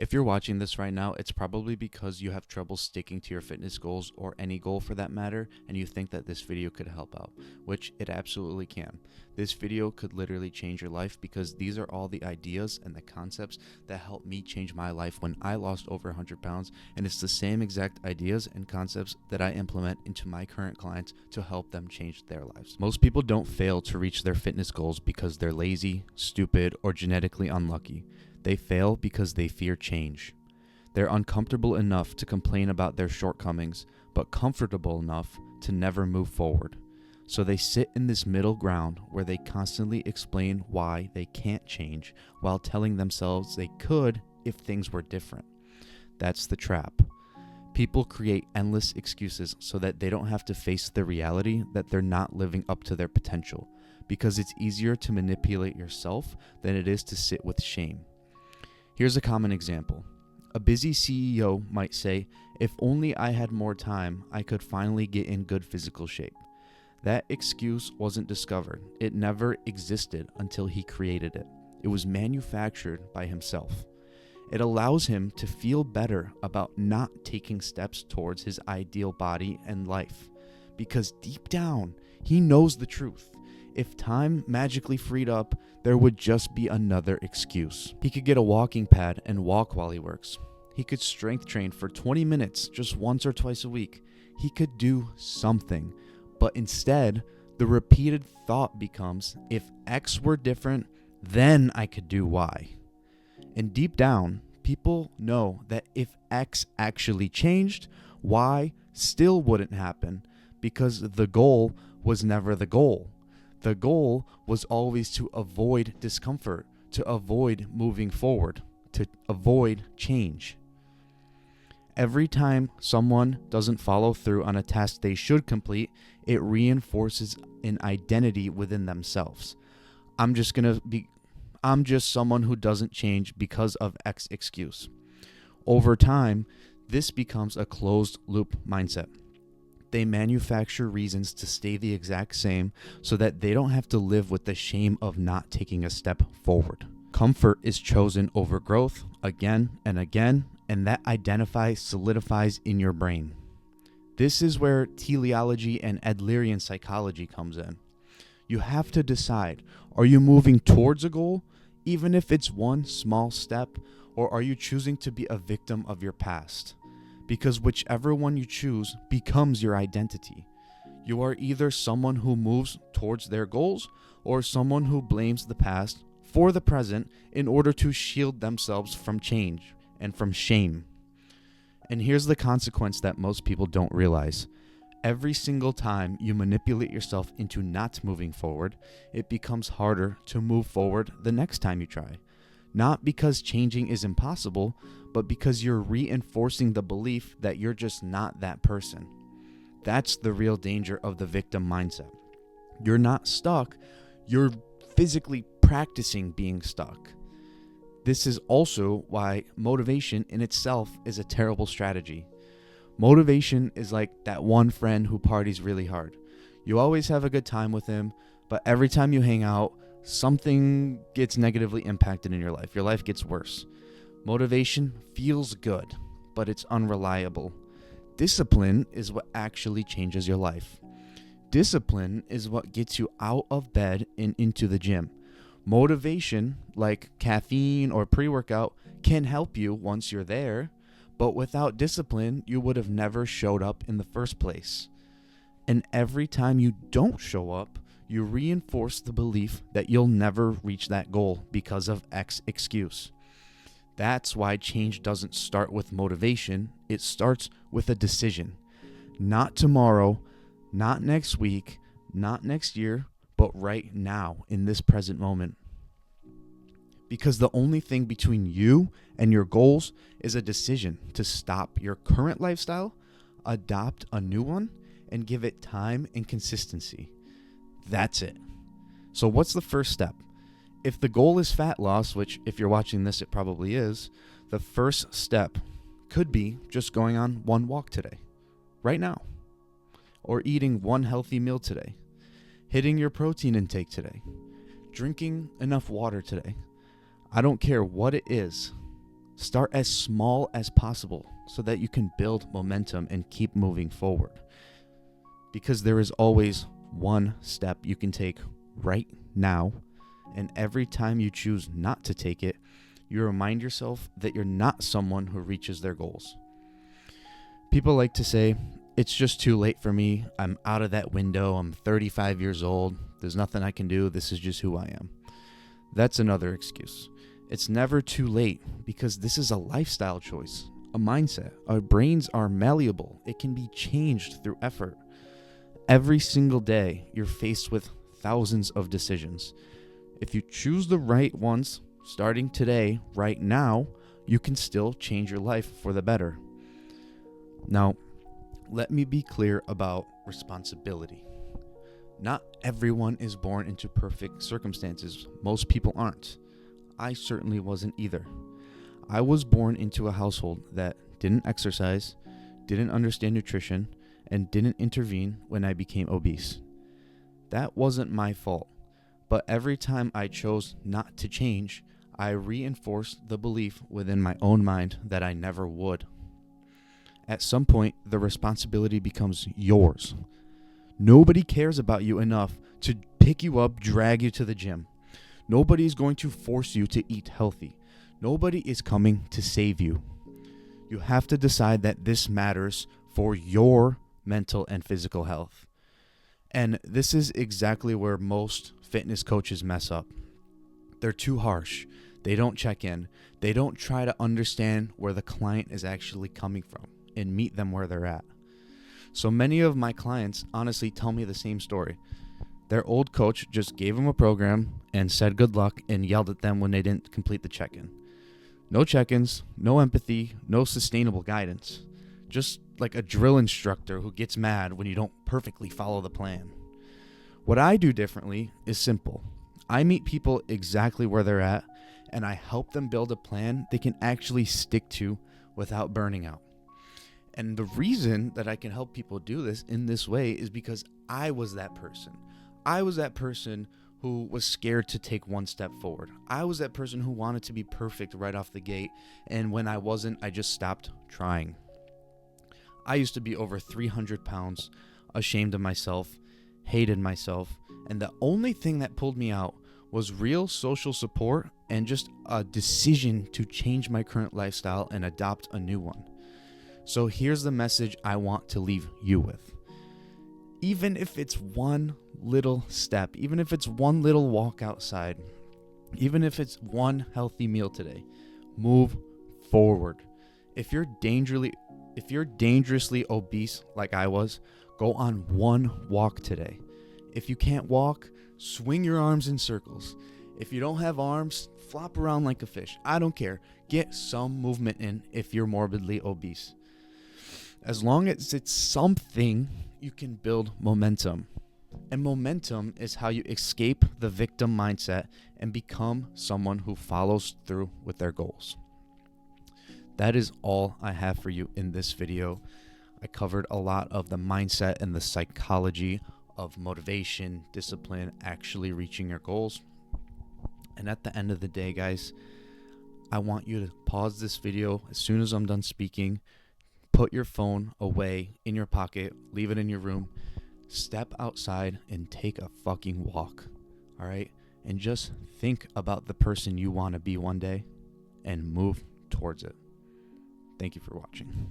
If you're watching this right now, it's probably because you have trouble sticking to your fitness goals or any goal for that matter, and you think that this video could help out, which it absolutely can. This video could literally change your life because these are all the ideas and the concepts that helped me change my life when I lost over 100 pounds, and it's the same exact ideas and concepts that I implement into my current clients to help them change their lives. Most people don't fail to reach their fitness goals because they're lazy, stupid, or genetically unlucky. They fail because they fear change. They're uncomfortable enough to complain about their shortcomings, but comfortable enough to never move forward. So they sit in this middle ground where they constantly explain why they can't change while telling themselves they could if things were different. That's the trap. People create endless excuses so that they don't have to face the reality that they're not living up to their potential, because it's easier to manipulate yourself than it is to sit with shame. Here's a common example. A busy CEO might say, "If only I had more time, I could finally get in good physical shape." That excuse wasn't discovered. It never existed until he created it. It was manufactured by himself. It allows him to feel better about not taking steps towards his ideal body and life, because deep down, he knows the truth. If time magically freed up, there would just be another excuse. He could get a walking pad and walk while he works. He could strength train for 20 minutes just once or twice a week. He could do something. But instead, the repeated thought becomes, if X were different, then I could do Y. And deep down, people know that if X actually changed, Y still wouldn't happen, because the goal was never the goal. The goal was always to avoid discomfort, to avoid moving forward, to avoid change. Every time someone doesn't follow through on a task they should complete, it reinforces an identity within themselves. I'm just someone who doesn't change because of X excuse. Over time, this becomes a closed loop mindset. They manufacture reasons to stay the exact same so that they don't have to live with the shame of not taking a step forward. Comfort is chosen over growth again and again, and that solidifies in your brain. This is where teleology and Adlerian psychology comes in. You have to decide, are you moving towards a goal, even if it's one small step, or are you choosing to be a victim of your past? Because whichever one you choose becomes your identity. You are either someone who moves towards their goals or someone who blames the past for the present in order to shield themselves from change and from shame. And here's the consequence that most people don't realize. Every single time you manipulate yourself into not moving forward, it becomes harder to move forward the next time you try. Not because changing is impossible, but because you're reinforcing the belief that you're just not that person. That's the real danger of the victim mindset. You're not stuck, you're physically practicing being stuck. This is also why motivation in itself is a terrible strategy. Motivation is like that one friend who parties really hard. You always have a good time with him, but every time you hang out, something gets negatively impacted in your life. Your life gets worse. Motivation feels good, but it's unreliable. Discipline is what actually changes your life. Discipline is what gets you out of bed and into the gym. Motivation, like caffeine or pre-workout, can help you once you're there, but without discipline, you would have never showed up in the first place. And every time you don't show up, you reinforce the belief that you'll never reach that goal because of X excuse. That's why change doesn't start with motivation. It starts with a decision. Not tomorrow, not next week, not next year, but right now in this present moment. Because the only thing between you and your goals is a decision to stop your current lifestyle, adopt a new one, and give it time and consistency. That's it. So what's the first step? If the goal is fat loss, which if you're watching this, it probably is, the first step could be just going on one walk today, right now, or eating one healthy meal today, hitting your protein intake today, drinking enough water today. I don't care what it is. Start as small as possible so that you can build momentum and keep moving forward. Because there is always one step you can take right now, and every time you choose not to take it, you remind yourself that you're not someone who reaches their goals. People like to say, it's just too late for me. I'm out of that window. I'm 35 years old. There's nothing I can do. This is just who I am. That's another excuse. It's never too late because this is a lifestyle choice, a mindset. Our brains are malleable. It can be changed through effort. Every single day, you're faced with thousands of decisions. If you choose the right ones, starting today, right now, you can still change your life for the better. Now, let me be clear about responsibility. Not everyone is born into perfect circumstances. Most people aren't. I certainly wasn't either. I was born into a household that didn't exercise, didn't understand nutrition, and didn't intervene when I became obese. That wasn't my fault, but every time I chose not to change, I reinforced the belief within my own mind that I never would. At some point, the responsibility becomes yours. Nobody cares about you enough to pick you up, drag you to the gym. Nobody is going to force you to eat healthy. Nobody is coming to save you. You have to decide that this matters for your mental and physical health. And this is exactly where most fitness coaches mess up. They're too harsh. They don't check in. They don't try to understand where the client is actually coming from and meet them where they're at. So many of my clients honestly tell me the same story. Their old coach just gave them a program and said good luck and yelled at them when they didn't complete the check-in. No check-ins, no empathy, no sustainable guidance. Just like a drill instructor who gets mad when you don't perfectly follow the plan. What I do differently is simple. I meet people exactly where they're at, and I help them build a plan they can actually stick to without burning out. And the reason that I can help people do this in this way is because I was that person. I was that person who was scared to take one step forward. I was that person who wanted to be perfect right off the gate, and when I wasn't, I just stopped trying. I used to be over 300 pounds, ashamed of myself, hated myself, and the only thing that pulled me out was real social support and just a decision to change my current lifestyle and adopt a new one. So here's the message I want to leave you with. Even if it's one little step, even if it's one little walk outside, even if it's one healthy meal today, move forward. If you're dangerously obese like I was, go on one walk today. If you can't walk, swing your arms in circles. If you don't have arms, flop around like a fish. I don't care. Get some movement in if you're morbidly obese. As long as it's something, you can build momentum. And momentum is how you escape the victim mindset and become someone who follows through with their goals. That is all I have for you in this video. I covered a lot of the mindset and the psychology of motivation, discipline, actually reaching your goals. And at the end of the day, guys, I want you to pause this video as soon as I'm done speaking. Put your phone away in your pocket, leave it in your room, step outside and take a fucking walk, all right? And just think about the person you want to be one day and move towards it. Thank you for watching.